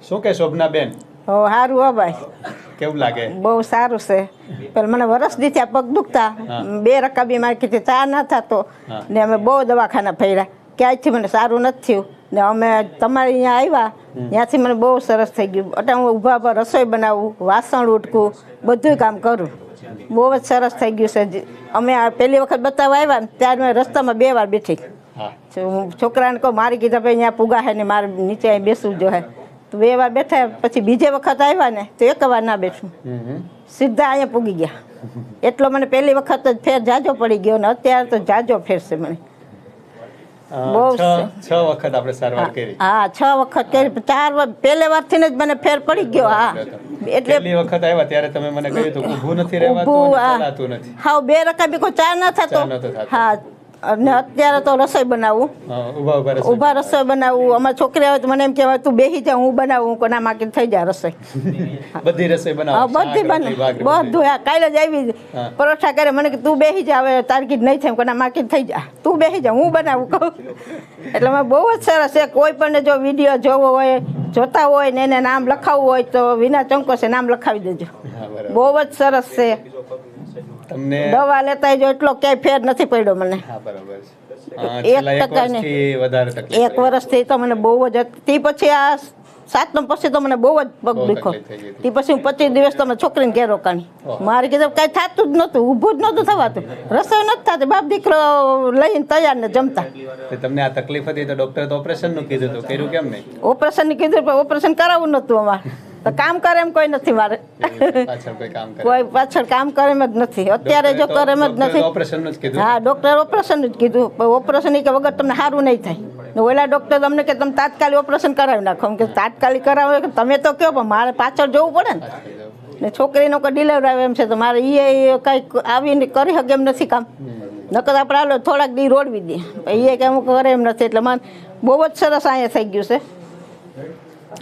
શું કે શોભનાબેન? સારું હો ભાઈ, કેવું લાગે? બહુ સારું છે. પેલા મને વરસ દી થયા પગ દુખતા, 2 રકાબી મારી કીધી ચા ના થતો ને અમે બહુ દવાખાના ફર્યા, ક્યાંયથી મને સારું નથી થયું ને અમે તમારે અહીંયા આવ્યા ત્યાંથી મને બહુ સરસ થઈ ગયું. એટલે હું ઊભા ઊભા રસોઈ બનાવું, વાસણ ઉટકું, બધું કામ કરું. બહુ જ સરસ થઈ ગયું છે. અમે આ પહેલી વખત બતાવવા આવ્યા ને ત્યારે મેં રસ્તામાં 2 વાર બેઠી. હું છોકરાને કહું મારી કીધા ભાઈ અહીંયા પૂગા હે ને મારે નીચે અહીં બેસવું જો હે, તો 2 વાર બેઠા. પછી બીજે વખત આવ્યા ને તો 1 વાર ના બેઠું, સીધા અહીંયા પૂગી ગયા. એટલો મને પહેલી વખત જ ફેર જાજો પડી ગયો ને અત્યારે તો જાજો ફેર છે મને. બહુ 6 વખત આપણે સારવાર કરી. હા 6 વખત કરી, 4 વાર પહેલે વારથી જ મને ફેર પડી ગયો. હા એટલે પહેલી વખત આવ્યા ત્યારે તમે મને કહ્યું હતું ઊભું નથી રહેવાતું અને ચાલાતું નથી. હા 2 રકાબી કોઈ ચા ના થતો. હા અને અત્યારે તો રસોઈ બનાવું, ઊભા રસોઈ બનાવું. અમારી છોકરી આવે તો મને એમ કહેવાય તું બેસી જા હું બનાવું, કોના માકી થઈ જાય રસોઈ. બધી રસોઈ બનાવો? બધી બધું. હા કાલે જ આવી પરોઠા કરે, મને કે તું બેસી જા, હવે તારી કીધ નહીં થાય, કોના માકી થઈ જા, તું બેસી જા હું બનાવું કહું. એટલે મેં બહુ જ સરસ છે. કોઈ પણ જો વિડીયો જોવો હોય, જોતા હોય ને એને નામ લખાવવું હોય તો વિના ચંકોસે નામ લખાવી દેજો. બહુ જ સરસ છે. તમને દવા લેતા જો એટલો ક્યાંય ફેર નથી પડ્યો મને. એક વર્ષથી તો મને બહુ જ. તે પછી આ 7 પછી તો મને બહુ જ પગ દુખો. તે પછી હું 25 દિવસ તો છોકરીને ઘેર રોકાણી. મારે કીધું કઈ થતું જ નહોતું, ઊભું જ નહોતું થવાતું, રસોઈ નથી થતી, બાપ દીકરો લઈને તૈયાર ને જમતા. તમને આ તકલીફ હતી તો ડોક્ટરે તો ઓપરેશન નું કીધું હતું, કર્યું કેમ નહીં? ઓપરેશન ની કીધું પણ ઓપરેશન કરાવવું નહોતું અમારે. તો કામ કરે એમ કોઈ નથી મારે, કોઈ પાછળ કામ કરે એમ જ નથી. અત્યારે જો કરે એમ જ નથી. હા ડોક્ટર ઓપરેશન જ કીધું, ઓપરેશન કે વગર તમને સારું નહીં થાય. ઓલા ડોક્ટર તમને કે તમે તાત્કાલિક ઓપરેશન કરાવી નાખો. કે તાત્કાલિક કરાવો કે તમે તો કહો પણ મારે પાછળ જવું પડે ને છોકરીનો કોઈ ડિલિવરી આવે એમ છે તો મારે એ કંઈક આવીને કરી શકે એમ નથી કામ. નકર આપણે હાલો થોડાક દી રોડવી દઈએ, એ કે અમુક કરે એમ નથી. એટલે મને બહુ જ સરસ અહીંયા થઈ ગયું છે.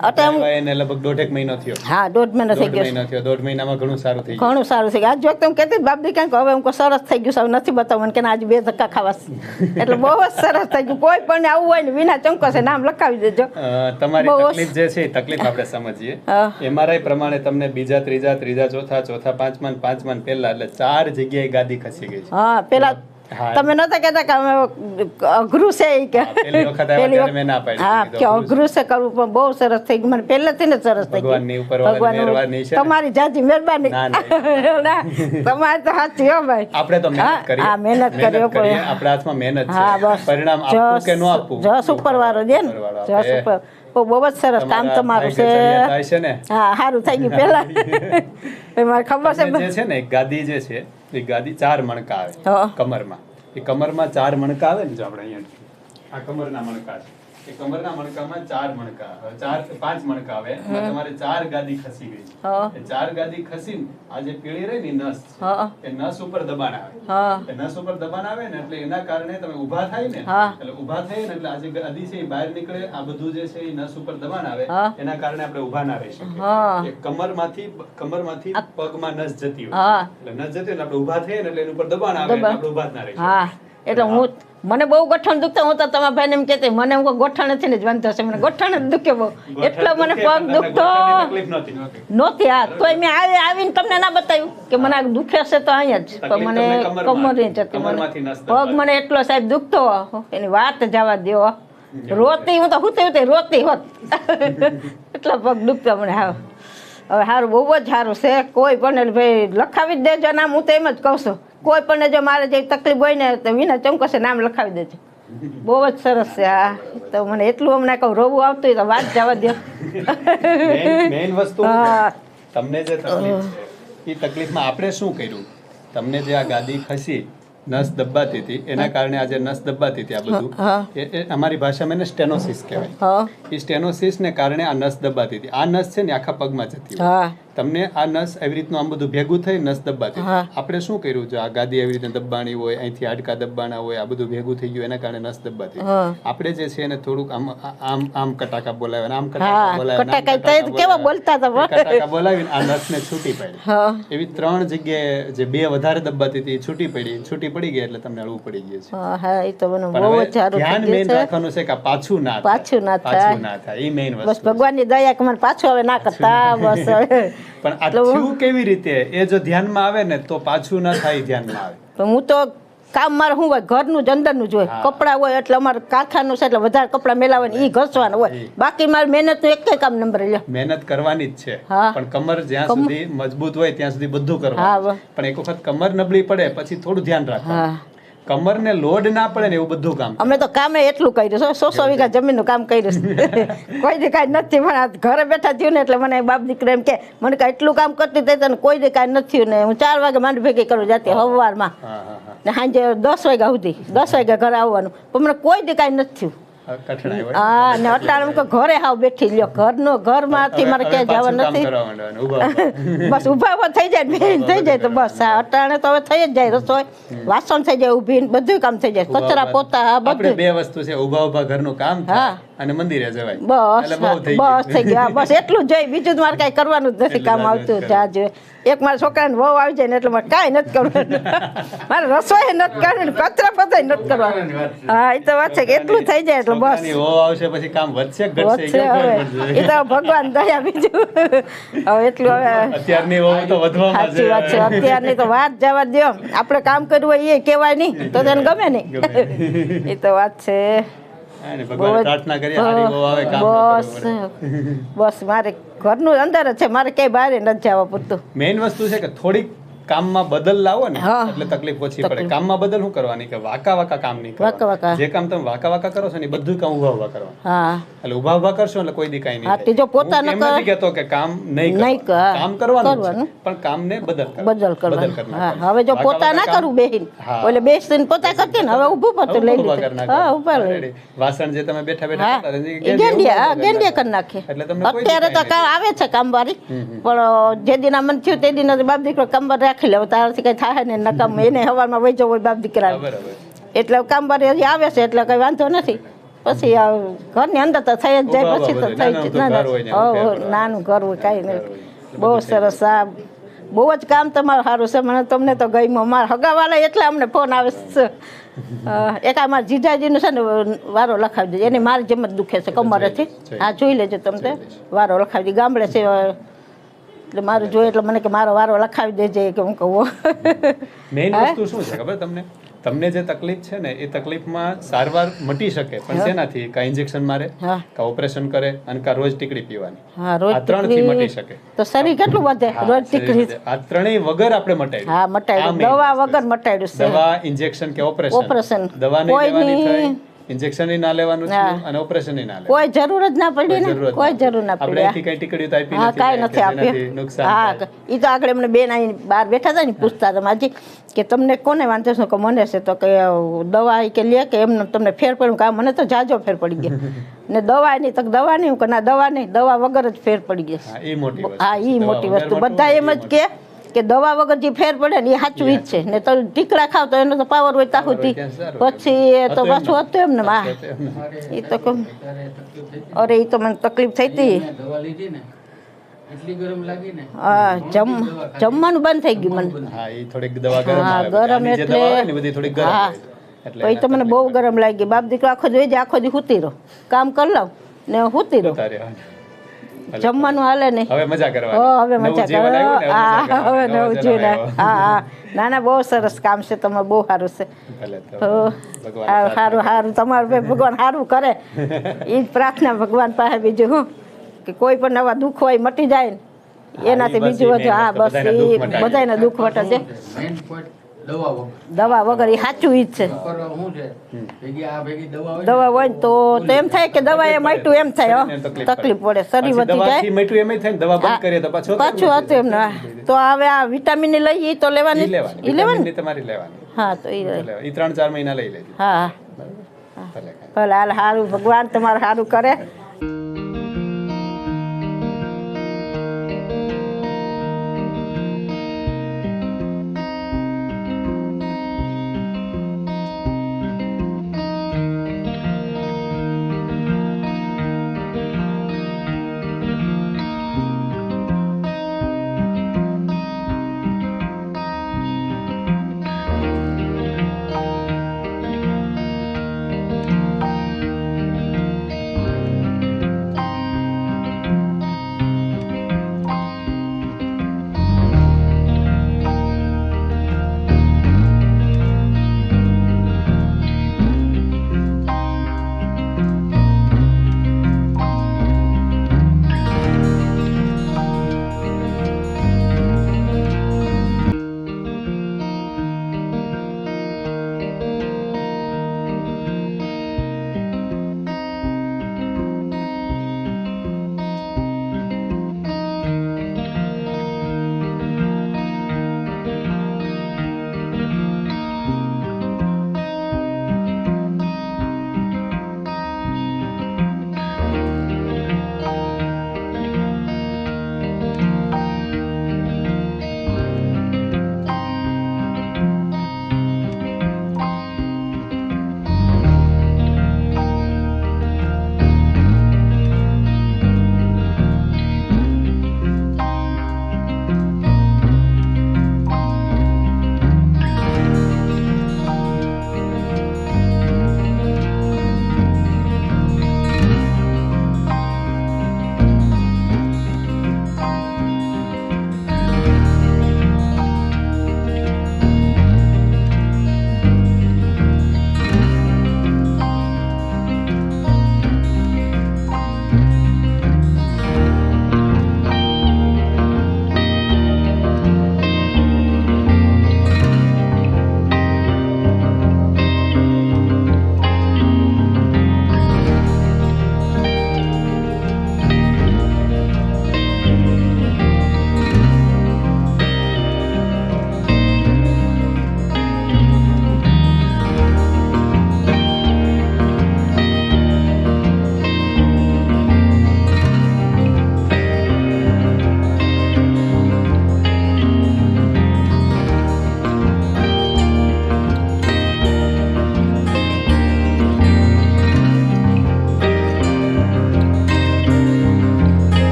લગભગ 1.5 મહિનો થયો. હા 1.5 મહિનો થઈ ગયો. 1.5 મહિનામાં ઘણું સારું થઈ ગયું. ઘણું સારું થઈ ગયું. આજ જો તમે કહેતી બાપ દી કાંઈક હવે હું સરસ થઈ ગયું, હવે નથી બતાવવાનું કે આજે 2 ધક્કા ખાવાશે. એટલે બહુ જ સરસ થઈ ગયું. કોઈ પણ આવું હોય ને વિના ચંકોસે નામ લખાવી દેજો. તમારી તકલીફ જે છે એ તકલીફ આપણે સમજીએ. એમઆરઆઈ પ્રમાણે તમને બીજા ત્રીજા ચોથા પાંચમા પહેલા એટલે 4 જગ્યાએ ગાદી ખસી ગઈ છે. હા પેલા તમે નતા કહેતા કે અઘરું છે એ કે પહેલી વખત આવ્યા મેં ના પાડી. હા કે અઘરું છે કરવું પણ બહુ સરસ થઈ ગયું. મને પહેલેથી ને સરસ થઈ ગયું. ભગવાનની ઉપરવાળાની મહેરબાની છે. તમારી જાજી મહેરબાની. તમારી તો સાચી હો ભાઈ. આપણે તો મહેનત કરીએ. હા મહેનત કરીએ. આપણા હાથમાં મહેનત છે. હા બસ પરિણામ આપવું કે ન આપવું જસ ઉપર વાળો દે ને. જસ ઉપર બહુ જ સરસ કામ તમારું છે. હા સારું થઈ ગયું. પેલા મારે ખબર છે ને ગાદી જે છે એ ગાદી 4 મણકા આવે કમરમાં. એ કમરમાં 4 મણકા આવે ને, જો આપણે અહીંયા આ કમરના મણકા છે, એ કમરના મણકામાં 4 મણકા 5 મણકા આવે. તમારે 4 ગાદી ખસી ગઈ. એ 4 ગાદી ખસીને આ જે પીળી રહી ને નસ, એ નસ ઉપર દબાણ આવે. એ નસ ઉપર દબાણ આવે ને એટલે એના કારણે તમે ઊભા થાય ને, એટલે ઊભા થાય ને એટલે આ જે ગાદી છે એ બહાર નીકળે. આ બધું જે છે એ નસ ઉપર દબાણ આવે, એના કારણે આપણે ઊભા ના રહી શકીએ. કમરમાંથી પગમાં નસ જતી હોય, એટલે નસ જતી એટલે આપણે ઊભા થઈએ ને એટલે એની ઉપર દબાણ આવે એટલે આપણે ઊભા જ ના રહી શકીએ. એટલે હું મને બહુ ગોઠણ દુખતો. હું તો તમારા ભાઈને એમ કહેતી મને હું ગોઠણ નથી ને જ વાંધો છે, મને ગોઠણ જ દુખે બહુ. એટલો મને પગ દુખતો નહોતી. હા તોય મેં આવીને તમને ના બતાવ્યું કે મને આ દુખે છે તો અહીંયા જ, પણ મને કમર નહીં જતી. પગ મને એટલો સાહેબ દુખતો એની વાત જવા દો. રોતી હું તો હુતી રોતી હોત એટલો પગ દુખતો મને. હા હવે સારું, બહુ જ સારું છે. કોઈ પણ ભાઈ લખાવી જ દેજો નામ. હું તો એમ જ કહું છું કોઈ પણ જો મારે જે તકલીફ હોય ને તો વિના ચંકોસે નામ લખાવી દેજો. બહુ જ સરસ છે. હા તો મને એટલું હમણાં કહું રોવું આવતું હોય તો વાત જવા દો. મેઇન વસ્તુ તમને જે તકલીફ છે એ તકલીફમાં આપણે શું કર્યું? તમને જે આ ગાદી ખસી, નસ દબાતી હતી, એના કારણે આજે નસ દબાતી હતી, આ બધું અમારી ભાષામાં એને સ્ટેનોસિસ કહેવાય. એ સ્ટેનોસિસ ને કારણે આ નસ દબાતી હતી. આ નસ છે ને આખા પગમાં જતી હોય. તમને આ નસ એવી રીતનું આમ બધું ભેગું થઈ નસ દબાતી હા. આપણે શું કર્યું છે આ ગાદી એવી રીતે દબાણી હોય અહીંથી હાડકા દબાણા હોય આ બધું ભેગું થઈ ગયું એના કારણે નસ દબાતી હા. આપણે જે છે એને થોડુંક આમ આમ આમ કટાકા બોલાવે અને આમ હા, કટાકા બોલાવે અને આમ કટાકા તો કટાકા કેવા બોલાવે. બોલતા હતા. એ કટાકા બોલાવીને આ નસને છૂટી પડી હા એવી 3 જગ્યાએ જે 2 વધારે દબાતી હતી એ છૂટી પડી ગઈ એટલે તમને હળવું પડી ગયું છે હા હા, એ તો મને પણ બહુ હવે જ સારું ધ્યાન થઈ મેન ગયું છે. રાખવાનું છે કે આ પાછું ના પાછું ના પાછું ના થાય એ મેઇન બસ વસ્તુ ભગવાનની દયા કે મને પાછું હવે ના કરતા બસ હવે. પણ આ થયું કેવી રીતે એ જો ધ્યાનમાં આવે ને તો પાછું ના થાય ધ્યાનમાં આવે તો હું તો કામ મારે શું હોય ઘરનું જ અંદરનું જ હોય. હા. કપડાં હોય એટલે અમારે કારખાનું છે એટલે વધારે કપડાં મેલાવે ને એ ઘસવાનું હોય. બાકી મારે મહેનતનું એક કામ નંબર લ્યો. મહેનત કરવાની જ છે હા. પણ કમર જ્યાં સુધી મજબૂત હોય ત્યાં સુધી બધું હા, કરવાનું પણ એક વખત કમર નબળી પડે પછી થોડું ધ્યાન રાખવાનું હા કમરને લોડ ના પડે ને એવું બધું કામ અમે તો કામે એટલું કર્યું છે 100 વીઘા જમીનનું કામ કર્યું છે. કોઈ દી કાંઈ નથી પણ આ ઘરે બેઠા થયું ને એટલે મને બાપ દીકરા એમ કે મને કાંઈ એટલું કામ કરતી થઈ તને કોઈ દી કાંઈ નથી થયું ને હું 4 વાગે માંડ ભેગી કરું જાતી સવારમાં હા હા હા ને સાંજે 10 વાગ્યા સુધી 10 વાગ્યા ઘરે આવવાનું પણ મને કોઈ દી કાંઈ નથી થયું. કઠણાઈ હોય હા ને અટાણે તો ઘરે હાવ બેઠી લ્યો ઘરમાંથી મારે હવે ક્યાંય જવા પાછું કામ નથી. કરવા માંડવાનું, ઊભા બસ ઊભા ઊભા થઈ જાય ને બેન થઈ જાય તો બસ આ અટાણે તો હવે થઈ જ જાય રસોઈ વાસણ થઈ જાય ઊભી ને બધું કામ થઈ જાય ઊભા કચરા ઊભા. પોતા હા આપણે બધું 2 વસ્તુ છે ઊભા ઊભા ઘરનું કામ થાય હા. અને મંદિરે જવાય બસ એટલે બહુ થઈ બસ ગયું. થઈ ગયું હા, બસ એટલું જ જોઈએ બીજું તો મારે કાંઈ કરવાનું જ નથી એટલે કામ લાગે જ આવતું ત્યાં જોઈએ એક મારા છોકરાને વહુ આવી જાય ને એટલે મારે કાંઈ નથી કરવાનું મારે રસોઈ નથી કરવાની કચરા પોતા નથી કરવાનું હા એ તો વાત છે કે એટલું થઈ જાય એટલે બસ છોકરાની વહુ આવશે પછી કામ વધશે કે ઘટશે વધશે એ હવે ખબર પડશે. એ તો ભગવાન દયા બીજું હવે એટલું હવે અત્યારની વહુ તો વધવામાં સાચી વાત છે અત્યારની તો વાત જવા દો આપણે કામ કરવું હોય એ કહેવાય નહીં તો તેને ગમે નહીં એ તો વાત છે હા ને, ભગવાનને પ્રાર્થના કરીએ હારી વહુ આવે કામ ન બસ કરવું પડે. બસ મારે ઘરનું અંદર જ છે મારે ક્યાંય બહાર નથી જવા પૂરતું મેઇન વસ્તુ છે કે થોડીક કામમાં બદલ લાવો ને હા. એટલે તકલીફ ઓછી પડે કામમાં બદલ શું કરવાની કે વાકા કામ નહીં વાંકા કરવાનું વાંકા. જે કામ તમે વાકા કરો છો ને એ બધું કામ ઊભા કરવાનું હા એટલે ઊભા કરશો એટલે કોઈ દી કાંઈ નહીં હા, તે જો પોતા હું ન એમ નથી કહેતો કે કામ નહીં નહીં કરવાનું. કામ કરવાનું જ છે, કરવાનું. પણ કામને બદલ બદલ કરવાનું કરી હા નાખવાનું. હવે જો વાંકા પોતા ના વાંકા કરું બેહીન હા. ઓલે બેસીને પોતા કરતી ને હવે ઊભું પડતું લઈ ઊભા કરી લીધું નાખવાનું. હા ઊભા લઈ Ready. વાસણ જે તમે બેઠા હા કરતા હતા, એ ગેંડિયા હા ગેંડિયા કરી નાખીએ એટલે તમને કોઈ અત્યારે તો દી કાંઈ આવે છે કામવાળી પણ જે દિન મન થયું તે દિન બાપ દીકરો કામવાર રાખી લે તારાથી કઈ થાય ને નકામ એને હવારમાં વહી જવું હોય બાપ દીકરા બરાબર. એટલે કામવાળી હજી આવે છે એટલે કઈ વાંધો નથી પછી આ ઘરની અંદર તો થઈ જ જાય પછી તો થઈ જ નાનું ઘર હોય કાંઈ નહીં બહુ સરસ આ બહુ જ કામ તમારું સારું છે મને તમને તો ગમ્યું મારા હગાવાલા એટલે અમને ફોન આવે છે એક આ મારા જીજાજીનું છે ને વારો લખાવી દેજો એને મારી જેમ જ દુખે છે કમરેથી હા જોઈ લેજો તમને વારો લખાવી દે ગામડે છે એટલે મારું જોઈએ એટલે મને કે મારો વારો લખાવી દેજે કે હું કહું મેઇન વસ્તુ શું છે ખબર તમને જે તકલીફ છે ને એ તકલીફમાં સારવાર મટી શકે પણ શેનાથી કા ઇન્જેક્શન મારે હા કા ઓપરેશન કરે અને કા રોજ ટીકડી પીવાની હા રોજ આ 3 થી મટી શકે તો શરીર કેટલું વધે રોજ ટીકડી આ ત્રણેય વગર આપણે મટાડ્યું હા મટાડ્યું દવા વગર મટાડ્યું છે દવા ઇન્જેક્શન કે ઓપરેશન દવા નહીં લેવાની થઈ ઇન્જેક્શન ના લેવાનું થયું અને ઓપરેશન ના લેવાનું કોઈ જરૂર જ ના પડી ને કોઈ જરૂર ના આપણે પડી અહીંથી કઈ ટીકડીઓ તો આપી હા નથી કાંઈ નથી કે જેનાથી આપ્યું નુકસાન હા થાય. એ તો આગળ એમને બેન અહીં બહાર બેઠા હતા ને પૂછતા હતા માજી કે તમને કોને વાંધો છે કે મને છે તો કે દવા કે લે કે એમને તમને ફેર પડ્યું કે મને તો જાજો ફેર પડી ગયો ને દવા નહીં તો દવા નહીં કે ના દવા નહીં દવા વગર જ ફેર પડી ગયો હા એ મોટી વસ્તુ હા એ દવા મોટી વગર વસ્તુ મોટું, બધા એમ એ જ કે દવા વગર જે ફેર પડે ને એ સાચું ઈ જ છે ને તો ટીકડા ખાવ તો એનો તો પાવર હોય ત્યાં સુધી પછી એ તો પાછું હતું એમને હા એ તો કહું અરે એ તો મને તકલીફ થઈ હતી દવા લીધી ને એટલી ગરમ લાગી ને હા જમવાનું બંધ થઈ ગયું મને હા એ થોડીક દવા ગરમ હા, આવે ગરમ આની જે એટલે- દવા આવે ને એ બધી થોડીક ગરમ હા. હોય છે. એટલે પછી તો મને બહુ ગરમ લાગી બાપ દીકરો આખો જોઈ જાય આખો દી હુતી રહો કામ કરી લઉં ને હુતી રહો ઉતારે. જમવાનું હાલે નહીં હવે મજા ઓ કરવાની હવે નવું મજા જીવન કરો આવ્યું ને, હા હવે નવો નવું જન્મ જોઈને આવ્યો. હા હા ના ના બહુ સરસ કામ છે તમારે બહુ સારું છે ભલે તો તો ભગવાન સારું સારું તમારું ભાઈ ભગવાન સારું કરે એ જ પ્રાર્થના ભગવાન પાસે બીજું હું કે કોઈ પણ નવા દુઃખ હોય મટી જાય ને એનાથી બસ બીજું ઈ વધુ હા main બસ વસ્તુ, એ બધાયના દુઃખ મટાડે. બધાયના દુઃખ મટે છે મેઇન પોઈન્ટ દવા વગર દવા વગર એ સાચું ઈ જ છે કરવા શું છે ભેગી આ ભેગી દવા હોય ને, દવા હોય ને તો એમ થાય કે દવા એ માટ્યું એમ થાય હો. શરીરને તકલીફ પડે શરીર પછી વધી દવાથી જાય મટ્યું એમ થાય ને દવા બંધ કરીએ તો પાછું પાછું હતું એમને હા. તો હવે આ વિટામિન ની લઈએ ઈ તો ઈ લેવાની લેવાની ઈ લેવાની વિટામિનની તમારી લેવાની હા તો ઈ લઈ. લેવાની. ઈ 3-4 મહિના લઈ લેજો હા ભલે કાંઈ. ભલે હાલ સારું ભગવાન તમારું સારું કરે